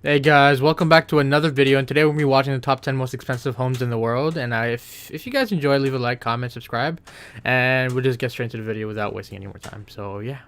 Hey guys, welcome back to another video, and today we're going to be watching the top 10 most expensive homes in the world. And if you guys enjoy, leave a like, comment, subscribe, and we'll just get straight into the video without wasting any more time. So yeah.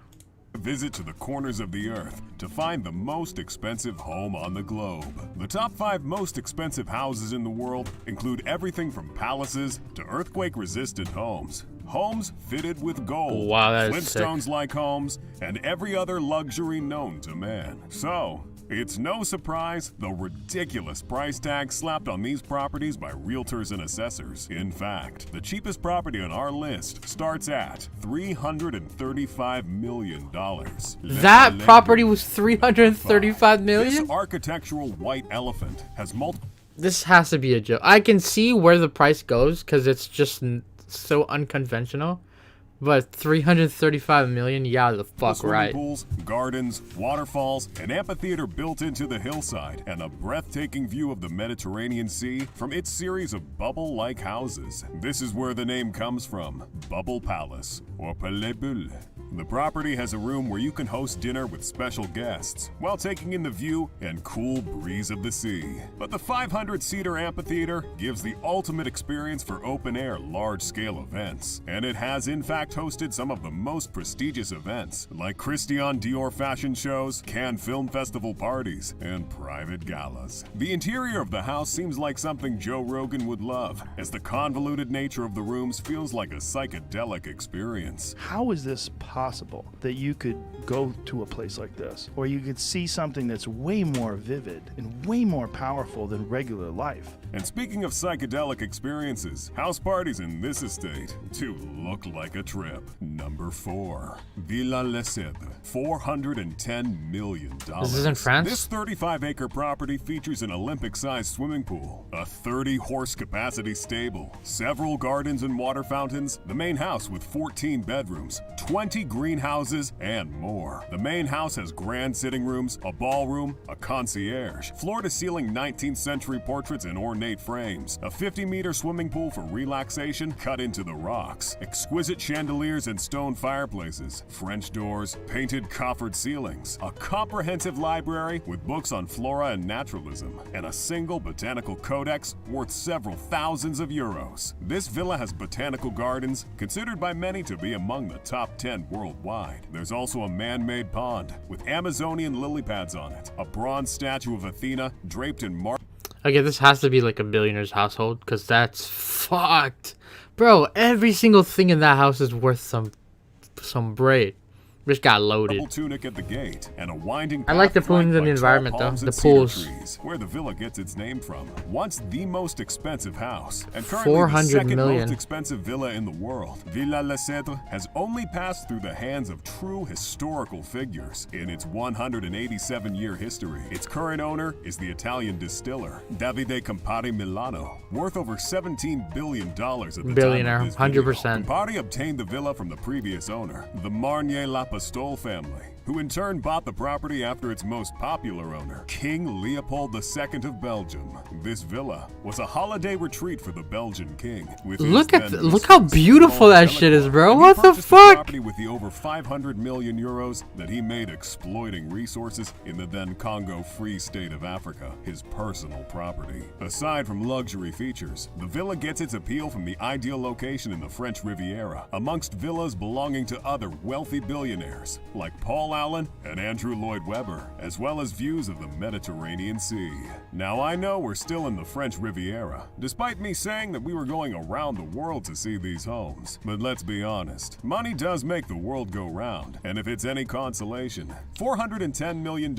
Visit to the corners of the earth to find the most expensive home on the globe. The top 5 most expensive houses in the world include everything from palaces to earthquake-resistant homes. Homes fitted with gold, Wow, that is sick. Flintstones-like homes, and every other luxury known to man. So, it's no surprise the ridiculous price tag slapped on these properties by realtors and assessors. In fact, the cheapest property on our list starts at $335 million. That property was 335 million? This architectural white elephant has multiple. This has to be a joke. I can see where the price goes because it's just so unconventional. But 335 million? Yeah, the fuck Swimming right. pools, gardens, waterfalls, an amphitheater built into the hillside, and a breathtaking view of the Mediterranean Sea from its series of bubble-like houses. This is where the name comes from, Bubble Palace, or Palais Bulle. The property has a room where you can host dinner with special guests while taking in the view and cool breeze of the sea. But the 500-seater amphitheater gives the ultimate experience for open-air, large-scale events. And it has in fact hosted some of the most prestigious events, like Christian Dior fashion shows, Cannes Film Festival parties, and private galas. The interior of the house seems like something Joe Rogan would love, as the convoluted nature of the rooms feels like a psychedelic experience. How is this possible that you could go to a place like this, or you could see something that's way more vivid and way more powerful than regular life? And speaking of psychedelic experiences, house parties in this estate do look like a trip. Number 4, Villa Les Cèdres, $410 million. This is in France? This 35-acre property features an Olympic-sized swimming pool, a 30-horse capacity stable, several gardens and water fountains, the main house with 14 bedrooms, 20 greenhouses, and more. The main house has grand sitting rooms, a ballroom, a concierge, floor-to-ceiling 19th century portraits in ornate frames, a 50-meter swimming pool for relaxation cut into the rocks, exquisite chandeliers and stone fireplaces, French doors, painted coffered ceilings, a comprehensive library with books on flora and naturalism, and a single botanical codex worth several thousands of euros. This villa has botanical gardens, considered by many to be among the top 10 worldwide. There's also a man-made pond with Amazonian lily pads on it, a bronze statue of Athena draped in marble. Okay, this has to be like a billionaire's household because that's fucked. Bro, every single thing in that house is worth some braid. Just got loaded. Tunic at the gate and a winding I like the path pools flanked and the by environment tall though. palms The and cedar pools. trees, where the villa gets its name from. Once the most expensive house, and currently 400 the second million. most expensive villa in the world, Villa Les Cèdres has only passed through the hands of true historical figures in its 187-year history. Its current owner is the Italian distiller Davide Campari Milano, worth over $17 billion at the Billionaire, time of this video. 100%. Campari obtained the villa from the previous owner, the Marnier La Pastole family, who in turn bought the property after its most popular owner, King Leopold II of Belgium. This villa was a holiday retreat for the Belgian king. With Look look how beautiful that shit is, bro. What the fuck? Property with the over 500 million euros that he made exploiting resources in the then Congo Free State of Africa, his personal property. Aside from luxury features, the villa gets its appeal from the ideal location in the French Riviera, amongst villas belonging to other wealthy billionaires like Paul Allen and Andrew Lloyd Webber, as well as views of the Mediterranean Sea. Now I know we're still in the French Riviera, despite me saying that we were going around the world to see these homes. But let's be honest, money does make the world go round, and if it's any consolation, $410 million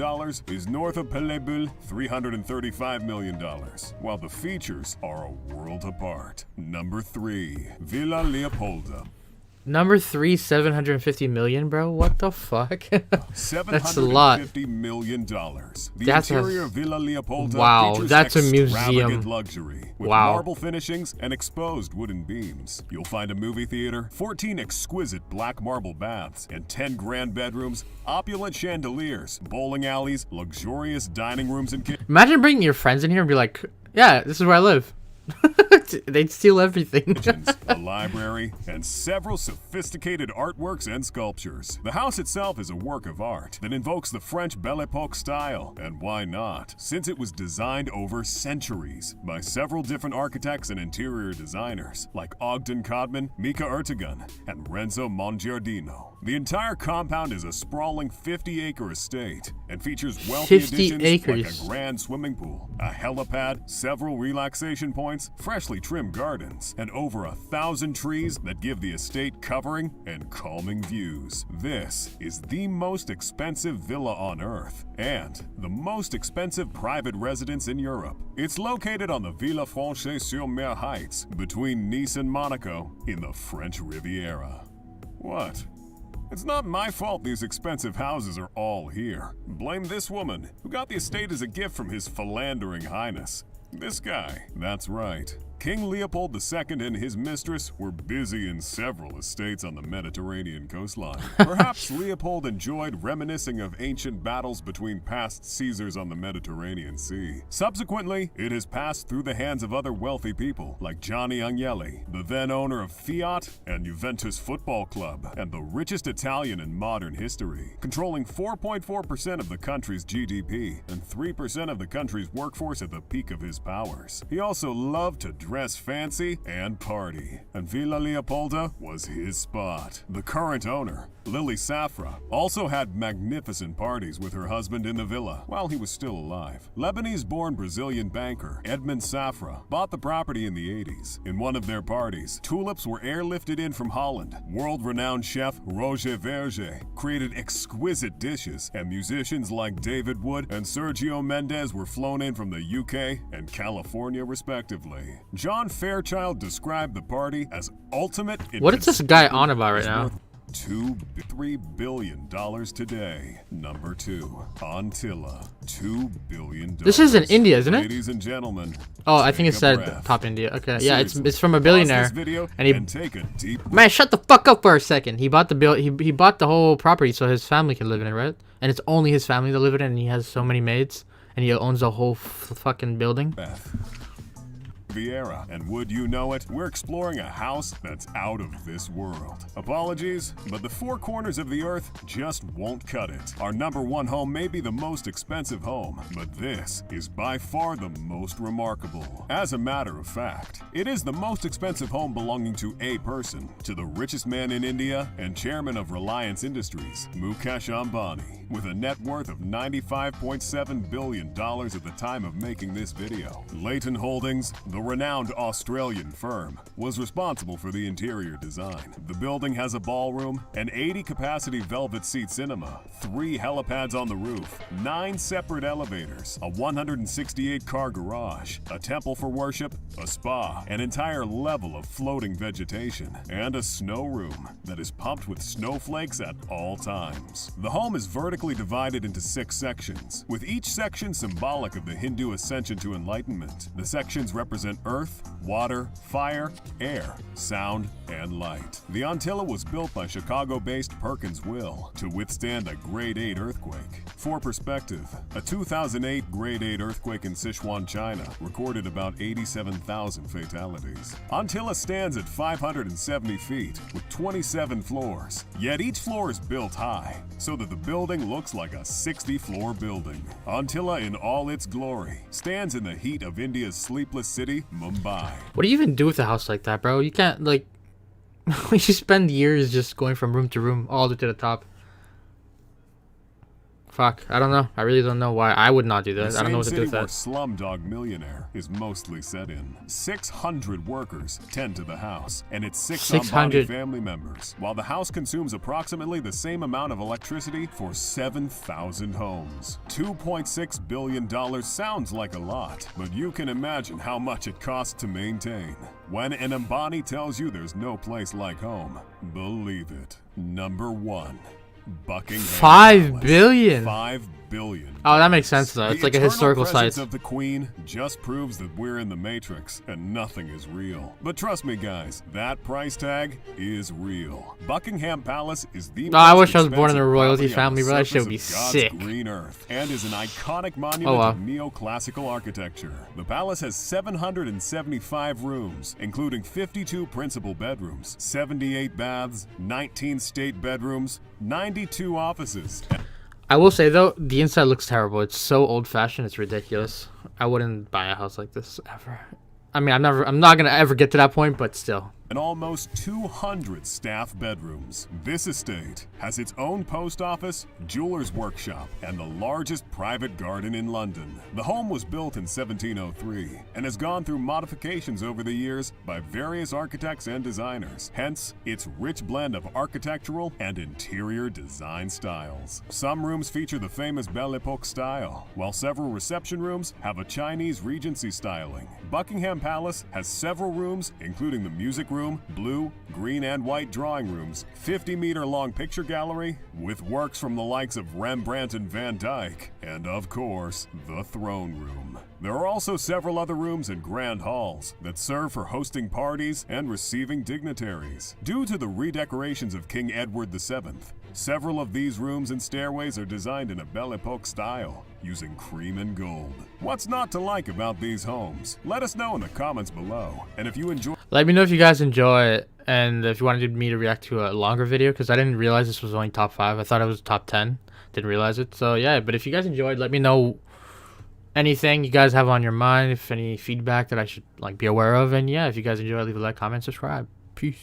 is north of Palais Bulle, $335 million, while the features are a world apart. Number 3, Villa Leopolda. Number 3, 750 million, bro. What the fuck? That's a lot. $750 million. The That's interior of Villa Leopolda wow, features that's a extravagant museum. luxury with Wow. marble finishings and exposed wooden beams. You'll find a movie theater, 14 exquisite black marble baths, and 10 grand bedrooms, opulent chandeliers, bowling alleys, luxurious dining rooms and kitchens. Imagine bringing your friends in here and be like, yeah, this is where I live. They'd steal everything. A library, and several sophisticated artworks and sculptures. The house itself is a work of art that invokes the French Belle Epoque style, and why not, since it was designed over centuries by several different architects and interior designers like Ogden Codman, Mika Ertegun, and Renzo Mongiardino. The entire compound is a sprawling 50-acre estate and features wealthy 50 additions acres. like a grand swimming pool, a helipad, several relaxation points, freshly trimmed gardens, and over 1,000 trees that give the estate covering and calming views. This is the most expensive villa on Earth and the most expensive private residence in Europe. It's located on the Villa Franche-sur-Mer Heights between Nice and Monaco in the French Riviera. What? It's not my fault these expensive houses are all here. Blame this woman, who got the estate as a gift from his philandering highness. This guy, that's right. King Leopold II and his mistress were busy in several estates on the Mediterranean coastline. Perhaps Leopold enjoyed reminiscing of ancient battles between past Caesars on the Mediterranean Sea. Subsequently, it has passed through the hands of other wealthy people like Gianni Agnelli, the then owner of Fiat and Juventus Football Club, and the richest Italian in modern history, controlling 4.4% of the country's GDP and 3% of the country's workforce at the peak of his powers. He also loved to dress fancy and party, and Villa Leopolda was his spot. The current owner, Lily Safra, also had magnificent parties with her husband in the villa while he was still alive. Lebanese-born Brazilian banker Edmond Safra bought the property in the 80s. In one of their parties, tulips were airlifted in from Holland. World-renowned chef Roger Verger created exquisite dishes, and musicians like David Wood and Sergio Mendes were flown in from the UK and California respectively. John Fairchild described the party as ultimate. What is this guy on about right now? $3 billion today. Number 2, Antilla. $2 billion. This is in India, isn't it? Ladies and gentlemen. Oh, I think it said breath. top India. Okay, yeah, Seriously, it's from a pause billionaire, this video and he take a deep man, shut the fuck up for a second. He bought the he bought the whole property so his family can live in it, right? And it's only his family that live in it, and he has so many maids, and he owns the whole fucking building. breath. Vieira, and would you know it, we're exploring a house that's out of this world. Apologies, but the four corners of the earth just won't cut it. Our number 1 home may be the most expensive home, but this is by far the most remarkable. As a matter of fact, it is the most expensive home belonging to a person, to the richest man in India and chairman of Reliance Industries, Mukesh Ambani, with a net worth of $95.7 billion at the time of making this video. Leighton Holdings, the renowned Australian firm, was responsible for the interior design. The building has a ballroom, an 80-capacity velvet seat cinema, 3 helipads on the roof, 9 separate elevators, a 168-car garage, a temple for worship, a spa, an entire level of floating vegetation, and a snow room that is pumped with snowflakes at all times. The home is vertically divided into 6 sections, with each section symbolic of the Hindu ascension to enlightenment. The sections represent earth, water, fire, air, sound, and light. The Antilla was built by Chicago-based Perkins Will to withstand a grade 8 earthquake. For perspective, a 2008 grade 8 earthquake in Sichuan, China recorded about 87,000 fatalities. Antilla stands at 570 feet with 27 floors, yet each floor is built high, so that the building looks like a 60-floor building. Antilla in all its glory stands in the heat of India's sleepless city, Mumbai. What do you even do with a house like that, bro? You can't, like, you spend years just going from room to room all the way to the top. Fuck, I don't know. I really don't know why I would not do that. I don't know what to do with that. Slumdog Millionaire is mostly set in. 600 workers tend to the house, and its 600 family members, while the house consumes approximately the same amount of electricity for 7,000 homes. $2.6 billion sounds like a lot, but you can imagine how much it costs to maintain. When an Ambani tells you there's no place like home, believe it. Number 1. Buckingham $5 Palace. billion. $5 billion. Oh, that makes sense though. It's The like a eternal historical presence site. of the Queen just proves that we're in the Matrix and nothing is real. But trust me, guys, that price tag is real. Buckingham Palace is the Oh, I most wish I was born in a expensive royalty property on family, the bro. That shit would surface be of God's sick. green earth and is an iconic monument Oh, wow. of neoclassical architecture. The palace has 775 rooms, including 52 principal bedrooms, 78 baths, 19 state bedrooms, 92 offices. I will say though, the inside looks terrible. It's so old-fashioned. It's ridiculous. I wouldn't buy a house like this ever. I mean, I'm not gonna ever get to that point, but still. And almost 200 staff bedrooms. This estate has its own post office, jeweler's workshop, and the largest private garden in London. The home was built in 1703 and has gone through modifications over the years by various architects and designers, hence its rich blend of architectural and interior design styles. Some rooms feature the famous Belle Epoque style, while several reception rooms have a Chinese Regency styling. Buckingham Palace has several rooms, including the music room, blue, green, and white drawing rooms, 50-meter-long picture gallery with works from the likes of Rembrandt and Van Dyck, and of course, the throne room. There are also several other rooms and grand halls that serve for hosting parties and receiving dignitaries. Due to the redecorations of King Edward VII, several of these rooms and stairways are designed in a Belle Epoque style, using cream and gold. What's not to like about these homes? Let us know in the comments below. And if you enjoy... Let me know if you guys enjoy it, and if you wanted me to react to a longer video, because I didn't realize this was only top 5. I thought it was top 10. Didn't realize it. So yeah, but if you guys enjoyed, let me know anything you guys have on your mind, if any feedback that I should like be aware of. And yeah, if you guys enjoy, leave a like, comment, subscribe. Peace.